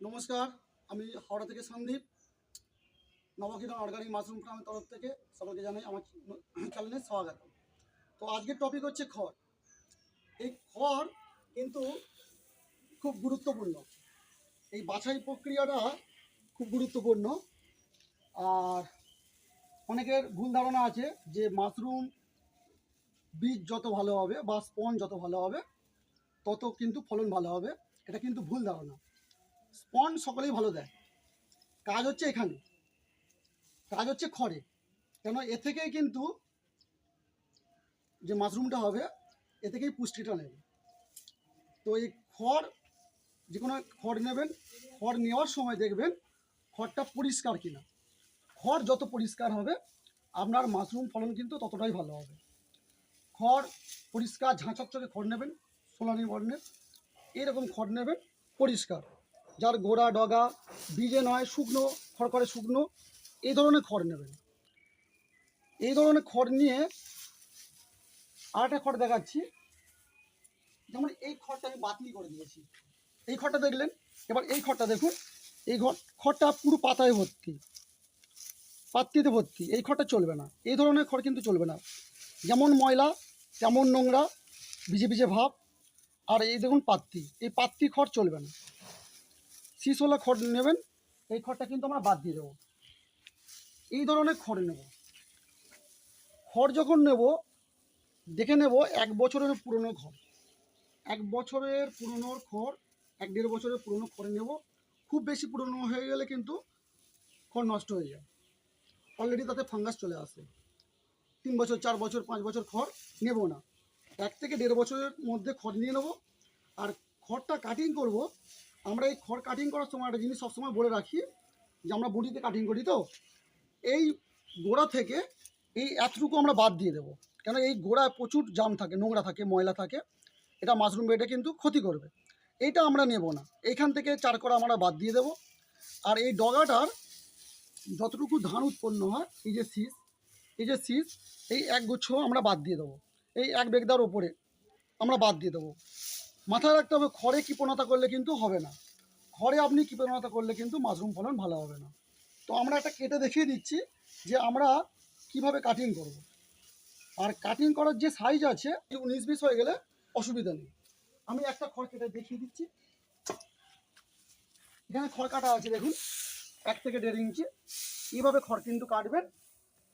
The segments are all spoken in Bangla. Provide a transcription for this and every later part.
নমস্কার, আমি হাওড়া থেকে সন্দীপ। নবকিরণ অর্গানিক মাশরুম ফার্মের তরফ থেকে সকলকে জানাই আমার চ্যানেলে স্বাগত। তো আজকের টপিক হচ্ছে খড়। এই খড় কিন্তু খুব গুরুত্বপূর্ণ। এই বাছাই প্রক্রিয়াটা খুব গুরুত্বপূর্ণ। আর অনেকের ভুল ধারণা আছে যে মাশরুম বীজ যত ভালো হবে বা স্পন যত ভালো হবে তত কিন্তু ফলন ভালো হবে। এটা কিন্তু ভুল ধারণা। স্পন সকলেই ভালো দেয়, কাজ হচ্ছে এখানে, কাজ হচ্ছে খড়ে। কেন এ থেকেই কিন্তু যে মাশরুমটা হবে এ থেকেই পুষ্টিটা নেবে। তো এই খড়, যে কোনো খড় নেবেন, খড় নেওয়ার সময় দেখবেন খড়টা পরিষ্কার কিনা। খড় যত পরিষ্কার হবে আপনার মাশরুম ফলন কিন্তু ততটাই ভালো হবে। খড় পরিষ্কার ঝাঁচকচকে খড় নেবেন, সোনালি বর্ণের এরকম খড় নেবেন পরিষ্কার, যার গোড়া ডগা বীজে নয়, শুকনো খড়খড়ে শুকনো, এই ধরনের খড় নেবেন। এই ধরনের খড় নিয়ে আরেকটা খড় দেখাচ্ছি। যেমন এই খড়টা আমি বাতিল করে দিয়েছি, এই খড়টা দেখলেন। এবার এই খড়টা দেখুন, এই খড়টা পুরো পাতায় ভর্তি, পাত্তিতে ভর্তি। এই খড়টা চলবে না, এই ধরনের খড় কিন্তু চলবে না। যেমন ময়লা তেমন নোংরা, ভিজে ভিজে ভাব। আর এই দেখুন পাত্তি, এই পাত্তি খড় চলবে না। শীষওয়ালা খড় নেবেন, এই খড়টা কিন্তু আমরা বাদ দিয়ে দেবো। এই ধরনের খড় নেব। খড় যখন নেব দেখে নেব 1 বছরের পুরনো খড়, 1 বছরের পুরনো খড়, 1-1.5 বছরের পুরনো খড় নেব। খুব বেশি পুরনো হয়ে গেলে কিন্তু খড় নষ্ট হয়ে যায়, অলরেডি তাতে ফাঙ্গাস চলে আসে। 3 বছর 4 বছর 5 বছর খড় নেব না, 1 থেকে 1.5 বছরের মধ্যে খড় নিয়ে নেব। আর খড়টা কাটিং করব। আমরা এই খড় কাটিং করার সময় একটা জিনিস সবসময় বলে রাখি যে আমরা বডিতে কাটিং করি, তো এই গোড়া থেকে এই এতটুকু আমরা বাদ দিয়ে দেবো। কেন এই গোড়ায় প্রচুর জাম থাকে, নোংরা থাকে, ময়লা থাকে, এটা মাশরুম বেডে কিন্তু ক্ষতি করবে। এইটা আমরা নেব না, এইখান থেকে 4 কড়া আমরা বাদ দিয়ে দেবো। আর এই ডগাটার যতটুকু ধান উৎপন্ন হয়, এই যে শীষ, এই যে শীষ, এই 1 গুচ্ছ আমরা বাদ দিয়ে দেবো। এই 1 বেগদার ওপরে আমরা বাদ দিয়ে দেবো। মাথায় রাখতে হবে, খড়ে কৃপণতা করলে কিন্তু হবে না। খড়ে আপনি কৃপণতা করলে কিন্তু মাশরুম ফলন ভালো হবে না। তো আমরা একটা কেটে দেখিয়ে দিচ্ছি যে আমরা কিভাবে কাটিং করব। আর কাটিং করার যে সাইজ আছে 19-20 হয়ে গেলে অসুবিধা নেই। আমি একটা খড় কেটে দেখিয়ে দিচ্ছি। এখানে খড় কাটা আছে দেখুন, 1 থেকে 1.5 ইঞ্চি। এইভাবে খড় কিন্তু কাটবেন।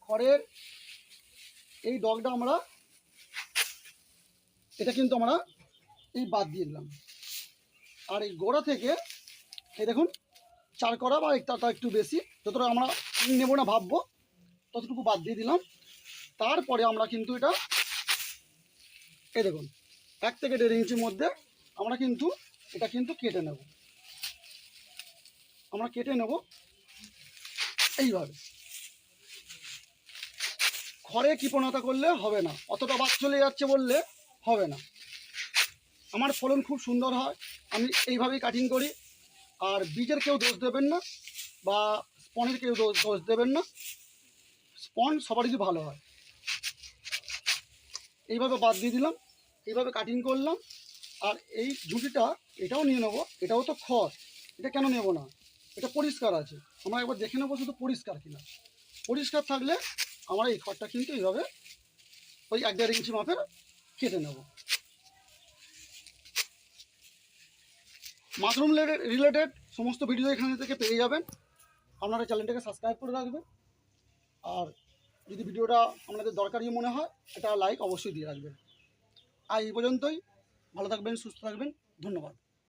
খড়ের এই ডগটা আমরা, এটা কিন্তু আমরা এই বাদ দিয়ে দিলাম। আর এই গোড়া থেকে এই দেখুন 4 কড়া বা তার একটু বেশি, যতটা আমরা নেব না ভাববো ততটুকু বাদ দিয়ে দিলাম। তারপরে আমরা কিন্তু এটা এই দেখুন 1 থেকে 1.5 ইঞ্চির মধ্যে আমরা কিন্তু এটা কিন্তু কেটে নেব। আমরা কেটে নেব এইভাবে। খড়ে কৃপণতা করলে হবে না, অতটা বাদ চলে যাচ্ছে বললে হবে না। আমার ফলন খুব সুন্দর হয়, আমি এইভাবেই কাটিং করি। আর বীজের কেউ দোষ দেবেন না বা স্পনের কেউ দোষ দেবেন না, স্পন সবারই ভালো হয়। এইভাবে বাদ দিয়ে দিলাম, এইভাবে কাটিং করলাম। আর এই ঝুঁটিটা এটাও নিয়ে নেবো, এটাও তো খড়, এটা কেন নেব না, এটা পরিষ্কার আছে। আমরা একবার দেখে নেবো শুধু পরিষ্কার কিনা। পরিষ্কার থাকলে আমরা এই খড়টা কিন্তু এইভাবে ওই 1-1.5 ইঞ্চি মাপের কেটে নেব। মাশরুম রিলেটেড সমস্ত ভিডিও এখানে থেকে পেয়ে যাবেন। আপনারা চ্যানেলটাকে সাবস্ক্রাইব করে রাখবেন। আর যদি ভিডিওটা আপনাদের দরকারি মনে হয় এটা লাইক অবশ্যই দিয়ে রাখবেন। আর এই পর্যন্তই, ভালো থাকবেন, সুস্থ থাকবেন, ধন্যবাদ।